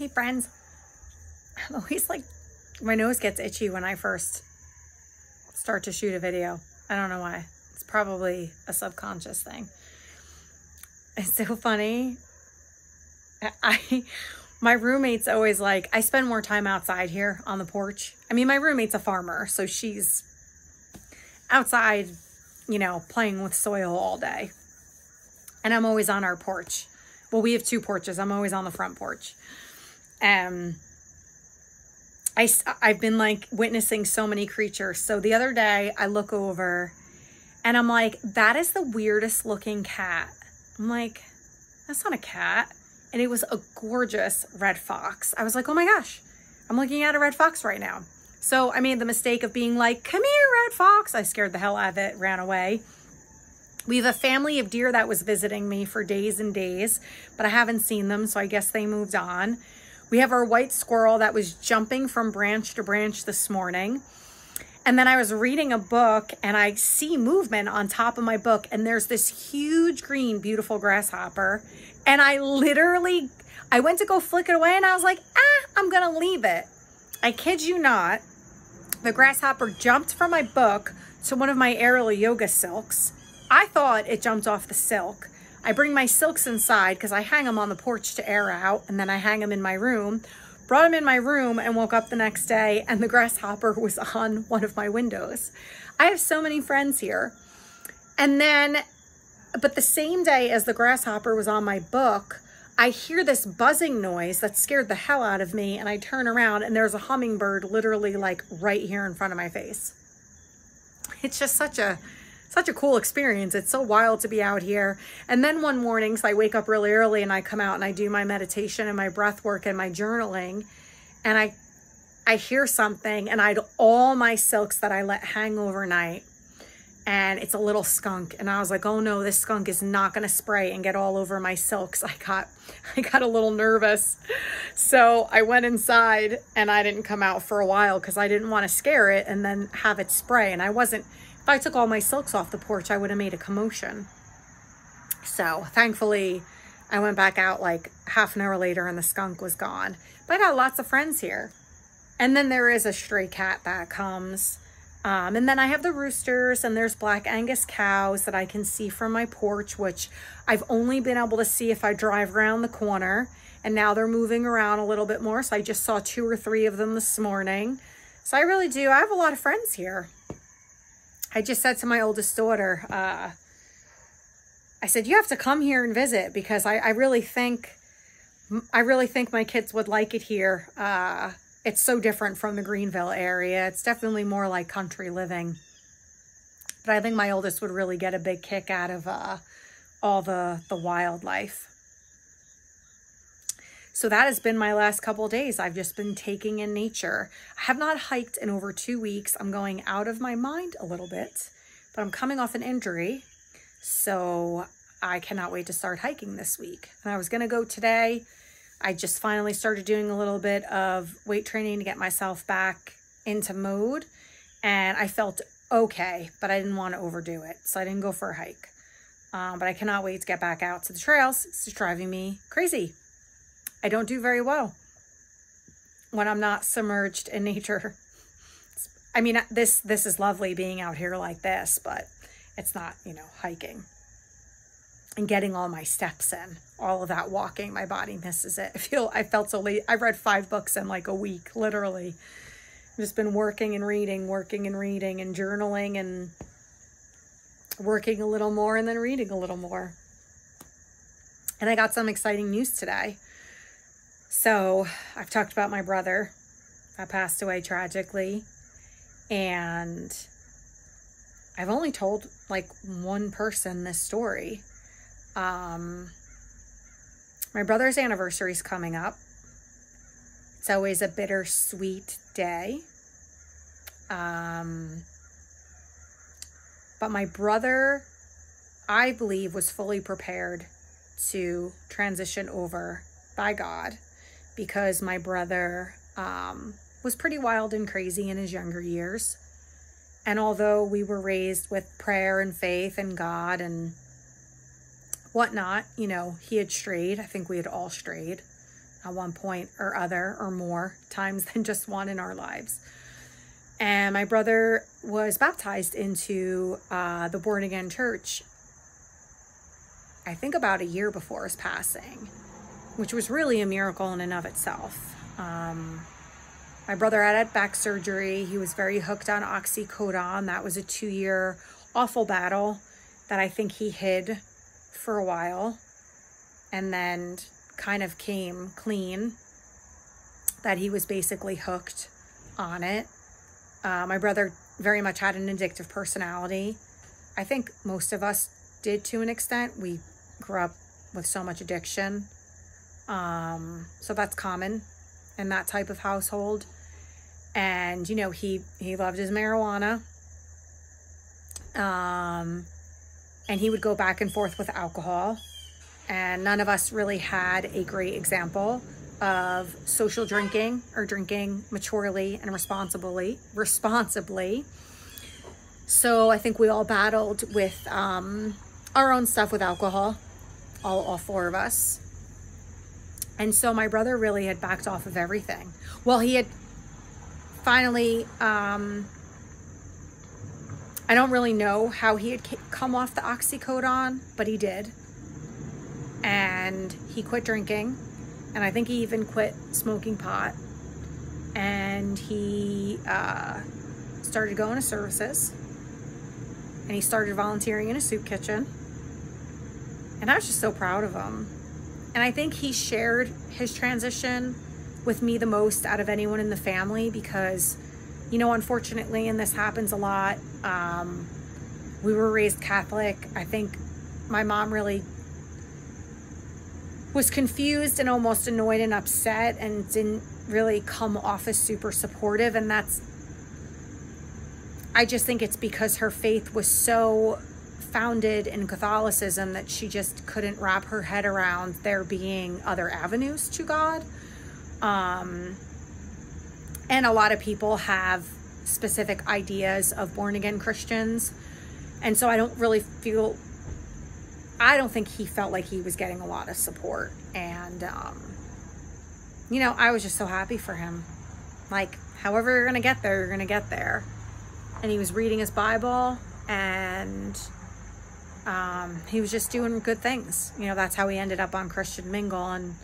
Hey friends, I'm always like, my nose gets itchy when I first start to shoot a video. I don't know why. It's probably a subconscious thing. It's so funny. My roommate's always like, I spend more time outside here on the porch. I mean, my roommate's a farmer, so she's outside, you know, playing with soil all day. And I'm always on our porch. Well, we have two porches. I'm always on the front porch. I've been like witnessing so many creatures. So the other day I look over and I'm like, that is the weirdest looking cat. I'm like, that's not a cat. And it was a gorgeous red fox. I was like, oh my gosh, I'm looking at a red fox right now. So I made the mistake of being like, come here, red fox. I scared the hell out of it, ran away. We have a family of deer that was visiting me for days and days, but I haven't seen them, so I guess they moved on. We have our white squirrel that was jumping from branch to branch this morning. And then I was reading a book and I see movement on top of my book, and there's this huge green, beautiful grasshopper. And I went to go flick it away and I was like, I'm gonna leave it. I kid you not. The grasshopper jumped from my book to one of my aerial yoga silks. I thought it jumped off the silk. I bring my silks inside because I hang them on the porch to air out, and then I hang them in my room. Brought them in my room and woke up the next day and the grasshopper was on one of my windows. I have so many friends here. But the same day as the grasshopper was on my book, I hear this buzzing noise that scared the hell out of me, and I turn around and there's a hummingbird literally like right here in front of my face. It's just such a cool experience. It's so wild to be out here. And then one morning, so I wake up really early and I come out and I do my meditation and my breath work and my journaling, and I hear something, and I had all my silks that I let hang overnight, and it's a little skunk. And I was like, oh no, this skunk is not going to spray and get all over my silks. I got a little nervous. So I went inside and I didn't come out for a while because I didn't want to scare it and then have it spray. And if I took all my silks off the porch, I would have made a commotion. So thankfully I went back out like half an hour later and the skunk was gone. But I got lots of friends here. And then there is a stray cat that comes. And then I have the roosters, and there's Black Angus cows that I can see from my porch, which I've only been able to see if I drive around the corner. And now they're moving around a little bit more. So I just saw 2 or 3 of them this morning. So I really do. I have a lot of friends here. I just said to my oldest daughter, I said, you have to come here and visit, because I really think my kids would like it here. It's so different from the Greenville area. It's definitely more like country living. But I think my oldest would really get a big kick out of all the wildlife. So that has been my last couple of days. I've just been taking in nature. I have not hiked in over 2 weeks. I'm going out of my mind a little bit, but I'm coming off an injury. So I cannot wait to start hiking this week. And I was going to go today. I just finally started doing a little bit of weight training to get myself back into mode. And I felt okay, but I didn't want to overdo it. So I didn't go for a hike. But I cannot wait to get back out to the trails. It's just driving me crazy. I don't do very well when I'm not submerged in nature. I mean, this is lovely being out here like this, but it's not, hiking and getting all my steps in. All of that walking, my body misses it. I felt so late. I read 5 books in like a week, literally. I've just been working and reading and journaling and working a little more and then reading a little more. And I got some exciting news today. So I've talked about my brother that passed away tragically, and I've only told like one person this story. My brother's anniversary is coming up. It's always a bittersweet day. But my brother, I believe, was fully prepared to transition over by God, because my brother was pretty wild and crazy in his younger years. And although we were raised with prayer and faith and God and whatnot, he had strayed. I think we had all strayed. at one point or other, or more times than just one in our lives. And my brother was baptized into the born again church, I think about a year before his passing, which was really a miracle in and of itself. My brother had back surgery. He was very hooked on oxycodone. That was a 2-year awful battle that I think he hid for a while, and then kind of came clean that he was basically hooked on it. My brother very much had an addictive personality. I think most of us did to an extent. We grew up with so much addiction. So that's common in that type of household. And, you know, he loved his marijuana. And he would go back and forth with alcohol. And none of us really had a great example of social drinking or drinking maturely and responsibly. So I think we all battled with our own stuff with alcohol, all 4 of us. And so my brother really had backed off of everything. Well, he had finally, I don't really know how he had come off the oxycodone, but he did. And he quit drinking. And I think he even quit smoking pot. And he started going to services. And he started volunteering in a soup kitchen. And I was just so proud of him. And I think he shared his transition with me the most out of anyone in the family because, you know, unfortunately, and this happens a lot, we were raised Catholic. I think my mom really was confused and almost annoyed and upset and didn't really come off as super supportive. And I just think it's because her faith was so founded in Catholicism that she just couldn't wrap her head around there being other avenues to God. And a lot of people have specific ideas of born again Christians. And so I don't think he felt like he was getting a lot of support. And, you know, I was just so happy for him. Like, however you're going to get there, you're going to get there. And he was reading his Bible, and he was just doing good things. You know, that's how he ended up on Christian Mingle and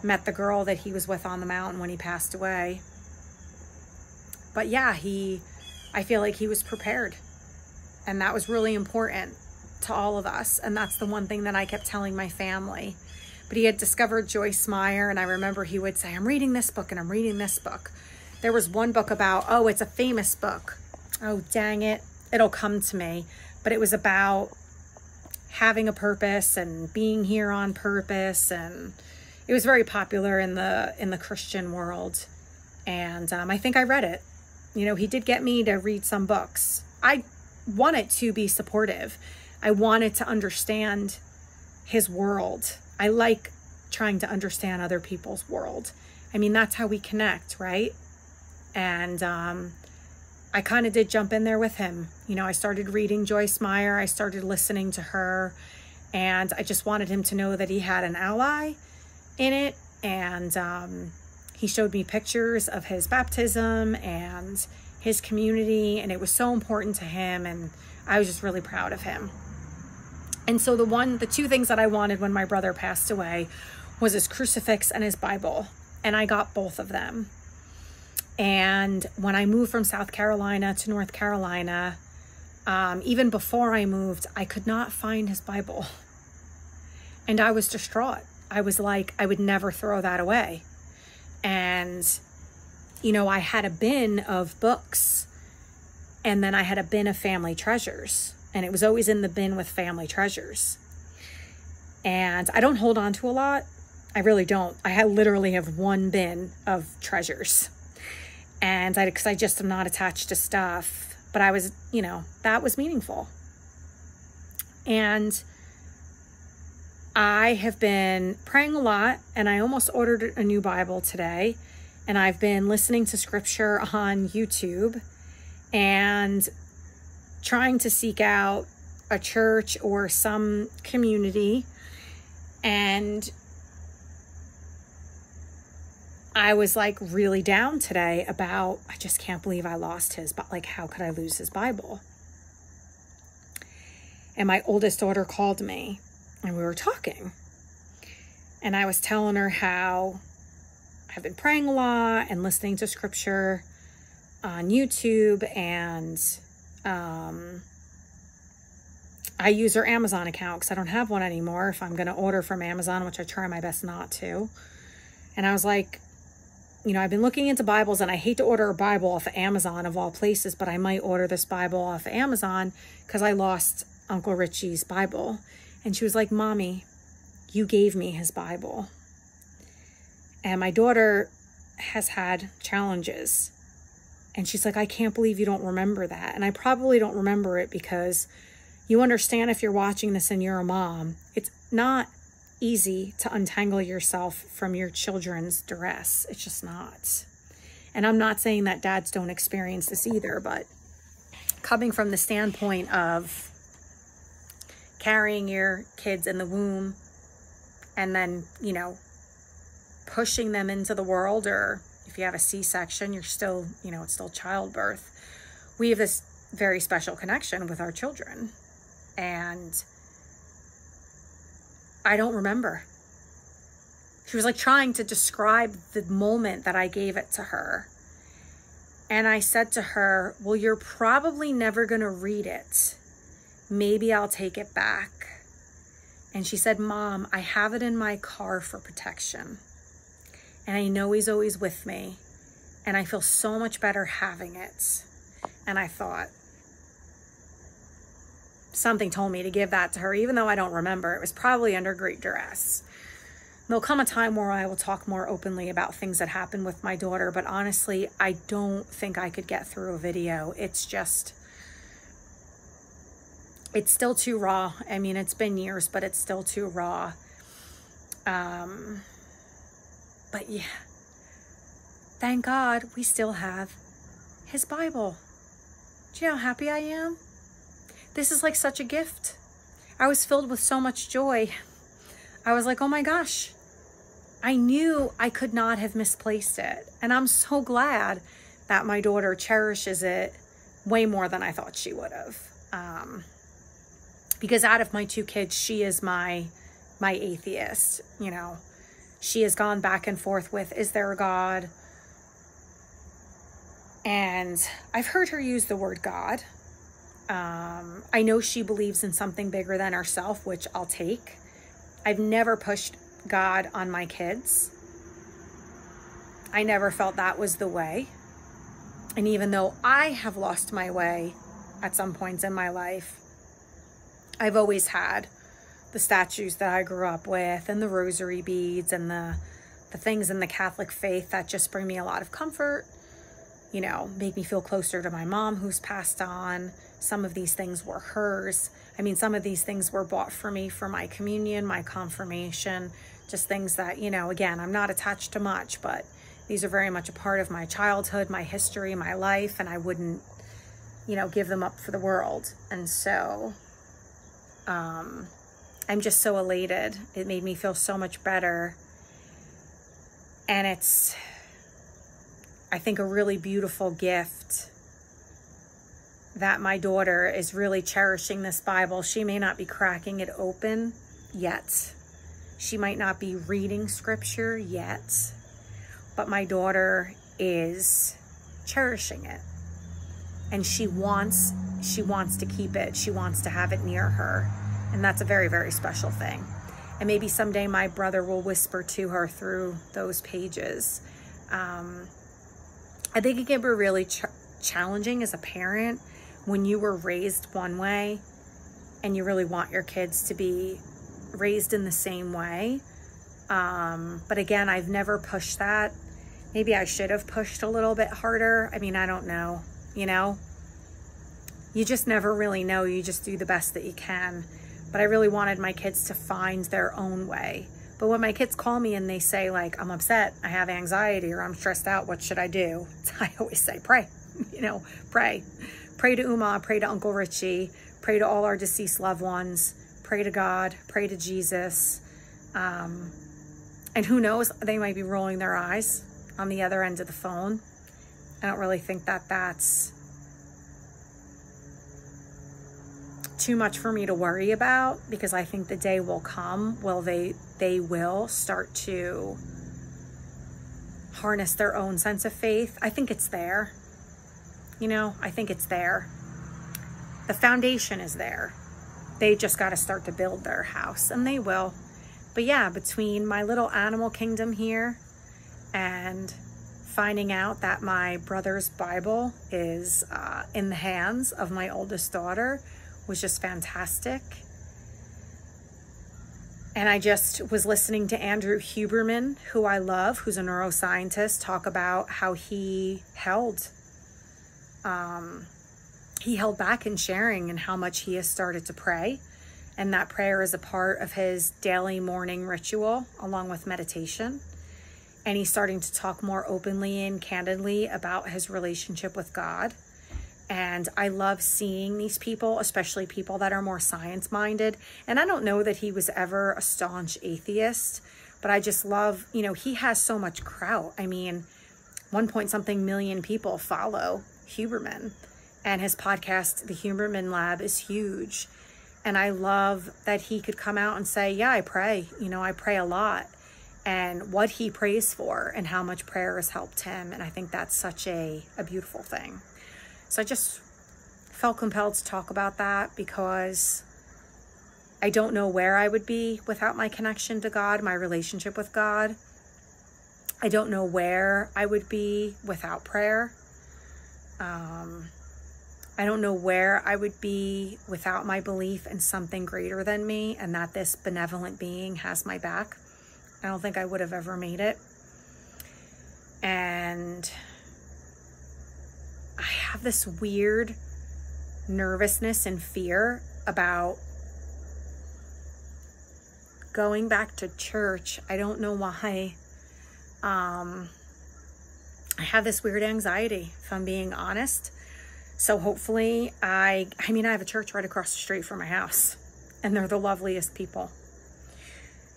met the girl that he was with on the mountain when he passed away. But yeah, I feel like he was prepared. And that was really important to all of us. And that's the one thing that I kept telling my family. But he had discovered Joyce Meyer, and I remember he would say, I'm reading this book and I'm reading this book. There was one book about, oh, it's a famous book. Oh, dang it. It'll come to me. But it was about having a purpose and being here on purpose. And it was very popular in the Christian world. And I think I read it. You know, he did get me to read some books. I wanted to be supportive. I wanted to understand his world. I like trying to understand other people's world. I mean, that's how we connect, right? And I kind of did jump in there with him. You know, I started reading Joyce Meyer. I started listening to her. And I just wanted him to know that he had an ally in it. And he showed me pictures of his baptism and his community. And it was so important to him. And I was just really proud of him. And so the 2 things that I wanted when my brother passed away was his crucifix and his Bible. And I got both of them. And when I moved from South Carolina to North Carolina, even before I moved, I could not find his Bible. And I was distraught. I was like, I would never throw that away. And, you know, I had a bin of books, and then I had a bin of family treasures. And it was always in the bin with family treasures. And I don't hold on to a lot. I really don't. I literally have one bin of treasures. And because I just am not attached to stuff. But I was, you know, that was meaningful. And I have been praying a lot. And I almost ordered a new Bible today. And I've been listening to scripture on YouTube. And trying to seek out a church or some community. And I was like really down today about, I just can't believe I lost his, but like, how could I lose his Bible? And my oldest daughter called me and we were talking. And I was telling her how I've been praying a lot and listening to scripture on YouTube, and I use her Amazon account because I don't have one anymore if I'm going to order from Amazon, which I try my best not to. And I was like, you know, I've been looking into Bibles, and I hate to order a Bible off of Amazon of all places, but I might order this Bible off of Amazon because I lost Uncle Richie's Bible. And she was like, Mommy, you gave me his Bible. And my daughter has had challenges. And she's like, I can't believe you don't remember that. And I probably don't remember it because you understand, if you're watching this and you're a mom, it's not easy to untangle yourself from your children's duress. It's just not. And I'm not saying that dads don't experience this either, but coming from the standpoint of carrying your kids in the womb and then, you know, pushing them into the world, or if you have a C-section, you're still, you know, it's still childbirth. We have this very special connection with our children. And I don't remember. She was like trying to describe the moment that I gave it to her. And I said to her, well, you're probably never going to read it. Maybe I'll take it back. And she said, Mom, I have it in my car for protection. And I know he's always with me. And I feel so much better having it. And I thought, something told me to give that to her, even though I don't remember. It was probably under great duress. There'll come a time where I will talk more openly about things that happened with my daughter, but honestly, I don't think I could get through a video. It's just, it's still too raw. I mean, it's been years, but it's still too raw. But yeah, thank God we still have his Bible. Do you know how happy I am? This is like such a gift. I was filled with so much joy. I was like, oh my gosh, I knew I could not have misplaced it. And I'm so glad that my daughter cherishes it way more than I thought she would have. Because out of my two kids, she is my atheist. You know, she has gone back and forth with, is there a God? And I've heard her use the word God. I know she believes in something bigger than herself, which I'll take. I've never pushed God on my kids. I never felt that was the way. And even though I have lost my way at some points in my life, I've always had the statues that I grew up with and the rosary beads and the things in the Catholic faith that just bring me a lot of comfort, you know, make me feel closer to my mom who's passed on. Some of these things were hers. I mean, some of these things were bought for me for my communion, my confirmation, just things that, you know, again, I'm not attached to much, but these are very much a part of my childhood, my history, my life, and I wouldn't, you know, give them up for the world. And so I'm just so elated. It made me feel so much better. And it's, I think, a really beautiful gift that my daughter is really cherishing this Bible. She may not be cracking it open yet. She might not be reading scripture yet, but my daughter is cherishing it. And she wants to keep it. She wants to have it near her. And that's a very, very special thing. And maybe someday my brother will whisper to her through those pages. I think it can be really challenging as a parent when you were raised one way and you really want your kids to be raised in the same way. But again, I've never pushed that. Maybe I should have pushed a little bit harder. I mean, I don't know, you know, you just never really know. You just do the best that you can. But I really wanted my kids to find their own way. But when my kids call me and they say, like, I'm upset, I have anxiety, or I'm stressed out, what should I do? I always say, pray, you know, pray. Pray to Uma, pray to Uncle Richie, pray to all our deceased loved ones, pray to God, pray to Jesus. And who knows, they might be rolling their eyes. on the other end of the phone. I don't really think that that's too much for me to worry about, because I think the day will come they will start to harness their own sense of faith. I think it's there. I think it's there. The foundation is there. They just got to start to build their house, and they will. But yeah, between my little animal kingdom here and finding out that my brother's Bible is in the hands of my oldest daughter was just fantastic. And I just was listening to Andrew Huberman, who I love, who's a neuroscientist, talk about how he held back in sharing and how much he has started to pray. And that prayer is a part of his daily morning ritual along with meditation. And he's starting to talk more openly and candidly about his relationship with God. And I love seeing these people, especially people that are more science-minded. And I don't know that he was ever a staunch atheist, but I just love, he has so much clout. I mean, 1.something million people follow Huberman, and his podcast, The Huberman Lab, is huge. And I love that he could come out and say, yeah, I pray. I pray a lot. And what he prays for and how much prayer has helped him. And I think that's such a beautiful thing. So I just felt compelled to talk about that, because I don't know where I would be without my connection to God, my relationship with God. I don't know where I would be without prayer. I don't know where I would be without my belief in something greater than me, and that this benevolent being has my back. I don't think I would have ever made it. And I have this weird nervousness and fear about going back to church. I don't know why. I have this weird anxiety, if I'm being honest. So hopefully I have a church right across the street from my house, and they're the loveliest people.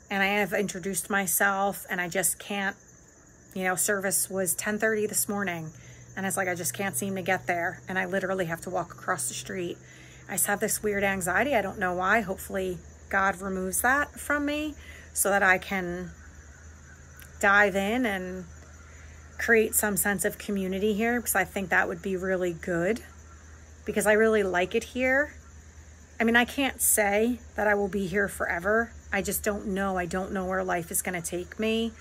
And I have introduced myself, and I just can't, service was 10:30 this morning. And it's like, I just can't seem to get there. And I literally have to walk across the street. I just have this weird anxiety. I don't know why. Hopefully God removes that from me so that I can dive in and create some sense of community here, because I think that would be really good, because I really like it here. I mean, I can't say that I will be here forever. I just don't know. I don't know where life is going to take me.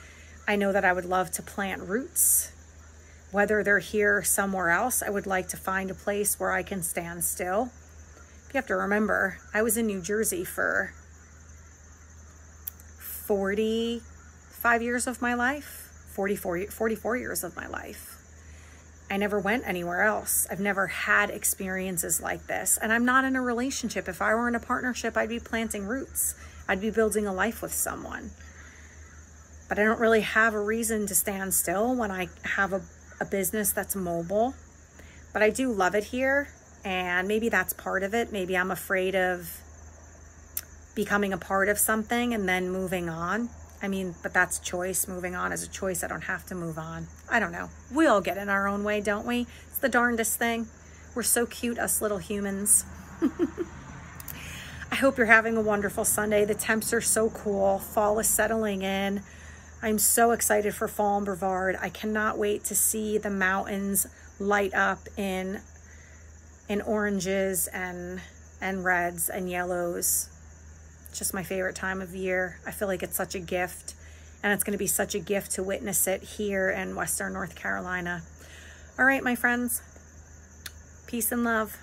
I know that I would love to plant roots. Whether they're here or somewhere else, I would like to find a place where I can stand still. You have to remember, I was in New Jersey for 45 years of my life, 44 years of my life. I never went anywhere else. I've never had experiences like this. And I'm not in a relationship. If I were in a partnership, I'd be planting roots. I'd be building a life with someone. But I don't really have a reason to stand still when I have a business that's mobile. But I do love it here, and maybe that's part of it. Maybe I'm afraid of becoming a part of something and then moving on. I mean, but that's choice. Moving on is a choice. I don't have to move on. I don't know. We all get in our own way, don't we? It's the darndest thing. We're so cute, us little humans. I hope you're having a wonderful Sunday. The temps are so cool. Fall is settling in. I'm so excited for fall in Brevard. I cannot wait to see the mountains light up in oranges and reds and yellows. It's just my favorite time of year. I feel like it's such a gift, and it's going to be such a gift to witness it here in Western North Carolina. All right, my friends, peace and love.